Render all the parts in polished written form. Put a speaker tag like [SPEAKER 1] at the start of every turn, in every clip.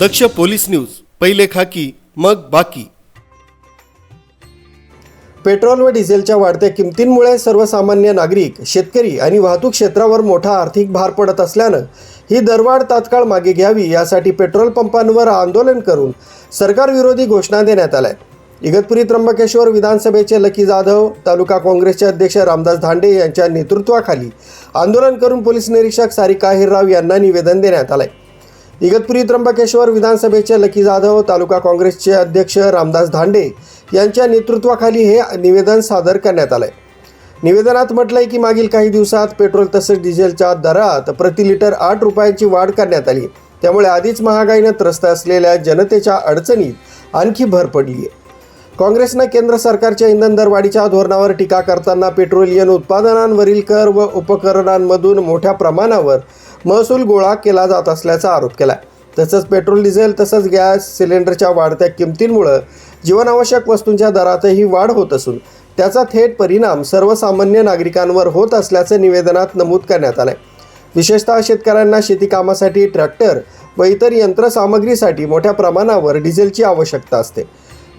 [SPEAKER 1] दक्ष police news, पहिले खाकी मग बाकी।
[SPEAKER 2] पेट्रोल व डिझेलच्या वाढत्या किमतींमुळे सर्वसामान्य नागरिक, शेतकरी आणि वाहतूक क्षेत्रावर मोठा आर्थिक भार पडत असल्यानं ही दरवाढ तात्काळ मागे घ्यावी यासाठी पेट्रोल पंपांवर आंदोलन करून सरकारविरोधी घोषणा देण्यात आल्या। इगतपुरी त्र्यंबकेश्वर विधानसभेचे लकी जाधव, तालुका काँग्रेसचे अध्यक्ष रामदास धांडे यांच्या नेतृत्वाखाली आंदोलन करून पोलीस निरीक्षक सारिका अहिरराव यांना निवेदन देण्यात आले। इगतपुरी त्र्यंबकेश्वर विधानसभेचे लकी जाधव, तालुका काँग्रेसचे अध्यक्ष रामदास धांडे यांच्या नेतृत्वाखाली हे निवेदन सादर करण्यात आले। निवेदनात म्हटलंय की मागील काही दिवसात पेट्रोल तसेच डिझेलच्या दरात प्रति लिटर 8 रुपयांची वाढ करण्यात आली। त्यामुळे आधीच महागाईने त्रस्त असलेल्या जनतेच्या अडचणीत आणखी भर पडली आहे। काँग्रेसने केंद्र सरकारच्या इंधन दरवाढीच्या धोरणावर टीका करताना पेट्रोलियम उत्पादनांवरील कर व उपकरणांमधून मोठ्या प्रमाणावर महसूल गोळा केला जात असल्याचा आरोप केला। तसंच पेट्रोल, डिझेल तसंच गॅस सिलेंडरच्या वाढत्या किमतींमुळे जीवनावश्यक वस्तूंच्या दरातही वाढ होत असून त्याचा थेट परिणाम सर्वसामान्य नागरिकांवर होत असल्याचं निवेदनात नमूद करण्यात आलं। विशेषतः शेतकऱ्यांना शेती कामासाठी ट्रॅक्टर व इतर यंत्रसामग्रीसाठी मोठ्या प्रमाणावर डिझेलची आवश्यकता असते।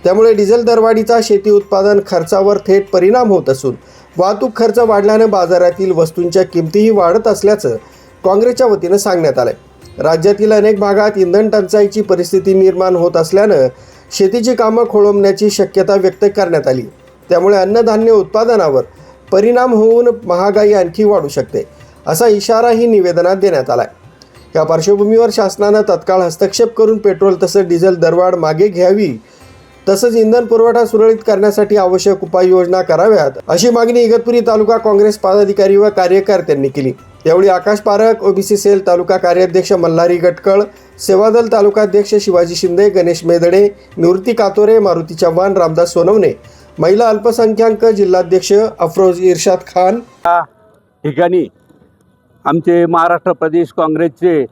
[SPEAKER 2] त्यामुळे डिझेल दरवाढीचा शेती उत्पादन खर्चावर थेट परिणाम होत असून वाहतूक खर्च वाढल्याने बाजारातील वस्तूंच्या किमतीही वाढत असल्याचं काँग्रेसच्या वतीनं सांगण्यात आलं। राज्यातील अनेक भागात इंधन टंचाईची परिस्थिती निर्माण होत असल्यानं शेतीची कामं खोळंबण्याची शक्यता व्यक्त करण्यात आली। त्यामुळे अन्नधान्य उत्पादनावर परिणाम होऊन महागाई आणखी वाढू शकते, असा इशाराही निवेदनात देण्यात आला। या पार्श्वभूमीवर शासनानं तत्काळ हस्तक्षेप करून पेट्रोल तसंच डिझेल दरवाढ मागे घ्यावी, तसंच इंधन पुरवठा सुरळीत करण्यासाठी आवश्यक उपाययोजना कराव्यात, अशी मागणी इगतपुरी तालुका काँग्रेस पदाधिकारी व कार्यकर्त्यांनी केली। यावेळी आकाश पारख, ओबीसी सेल तालुका कार्याध्यक्ष मल्हारी गटकळ, सेवादल तालुकाध्यक्ष शिवाजी शिंदे, गणेश मेदडे, निवृत्ती कातोरे, मारुती चव्हाण, रामदास सोनवणे, महिला अल्पसंख्याक जिल्हाध्यक्ष अफरोज इर्शाद खान
[SPEAKER 3] ठिकाणी आमचे महाराष्ट्र प्रदेश काँग्रेसचे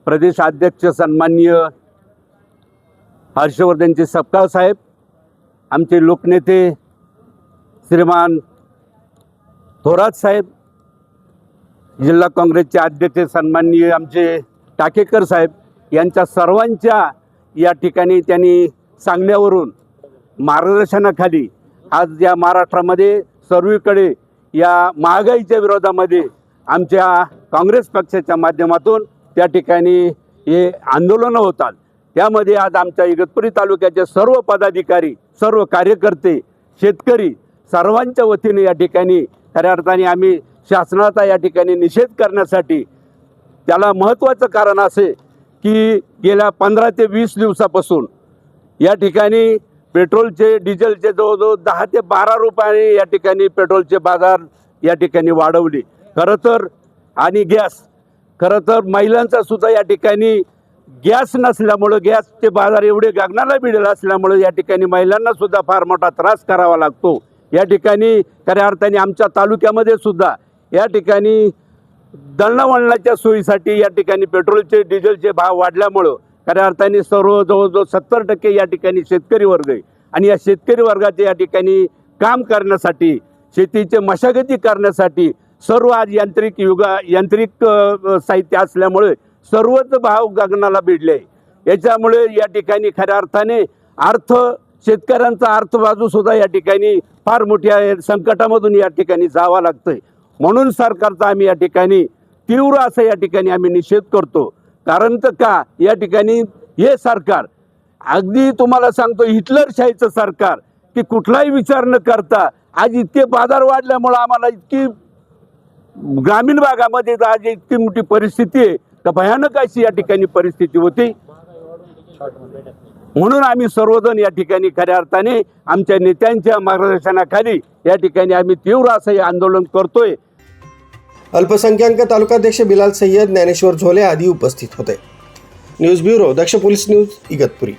[SPEAKER 3] प्रदेशाध्यक्ष सन्माननीय हर्षवर्धनजी सपकाळ साहेब, आमचे लोकनेते श्रीमान थोरात साहेब, जिल्हा काँग्रेसचे अध्यक्ष सन्माननीय आमचे टाकेकर साहेब यांच्या सर्वांच्या या ठिकाणी त्यांनी सांगण्यावरून मार्गदर्शनाखाली आज या महाराष्ट्रामध्ये सर्वीकडे या महागाईच्या विरोधामध्ये आमच्या काँग्रेस पक्षाच्या माध्यमातून त्या ठिकाणी हे आंदोलनं होतात। त्यामध्ये आज आमच्या इगतपुरी तालुक्याचे सर्व पदाधिकारी, सर्व कार्यकर्ते, शेतकरी सर्वांच्या वतीने या ठिकाणी खऱ्या अर्थाने आम्ही शासनाचा या ठिकाणी निषेध करण्यासाठी, त्याला महत्त्वाचं कारण असे की गेल्या 15 ते 20 दिवसापासून या ठिकाणी पेट्रोलचे, डिझेलचे जवळजवळ 10 ते 12 रुपये या ठिकाणी पेट्रोलचे बाजार या ठिकाणी वाढवले। खरं तर आणि गॅस, खरं तर महिलांचा सुद्धा या ठिकाणी गॅस नसल्यामुळं, गॅसचे बाजार एवढे गगनाला भिडले असल्यामुळे या ठिकाणी महिलांना सुद्धा फार मोठा त्रास करावा लागतो। या ठिकाणी खऱ्या अर्थाने आमच्या तालुक्यामध्ये सुद्धा या ठिकाणी दळणवळणाच्या सोयीसाठी या ठिकाणी पेट्रोलचे, डिझेलचे भाव वाढल्यामुळं खऱ्या अर्थाने सर्व जवळजवळ 70% या ठिकाणी शेतकरी वर्ग आहे आणि या शेतकरी वर्गाचे या ठिकाणी काम करण्यासाठी, शेतीचे मशागती करण्यासाठी सर्व आज यांत्रिक साहित्य असल्यामुळे सर्वच भाव गगनाला भिडले। याच्यामुळे या ठिकाणी खऱ्या अर्थाने शेतकऱ्यांचा अर्थबाजू सुद्धा या ठिकाणी फार मोठ्या संकटामधून या ठिकाणी जावं लागतंय। म्हणून सरकारचा आम्ही या ठिकाणी तीव्र असं या ठिकाणी आम्ही निषेध करतो। कारण तर का या ठिकाणी हे सरकार अगदी तुम्हाला सांगतो हिटलरशाहीचं सरकार, की कुठलाही विचार न करता आज इतके बाजार वाढल्यामुळं आम्हाला इतकी ग्रामीण भागामध्ये आज इतकी मोठी परिस्थिती आहे का भयानक अशी या ठिकाणी परिस्थिती होती। म्हणून आम्ही सर्वजण या ठिकाणी खऱ्या अर्थाने आमच्या नेत्यांच्या मार्गदर्शनाखाली या ठिकाणी आम्ही तीव्र असं हे आंदोलन करतोय।
[SPEAKER 2] अल्पसंख्याक तालुकाध्यक्ष बिलाल सय्यद, ज्ञानेश्वर झोले आदी उपस्थित होते। न्यूज ब्युरो, दक्ष पोलीस न्यूज, इगतपुरी।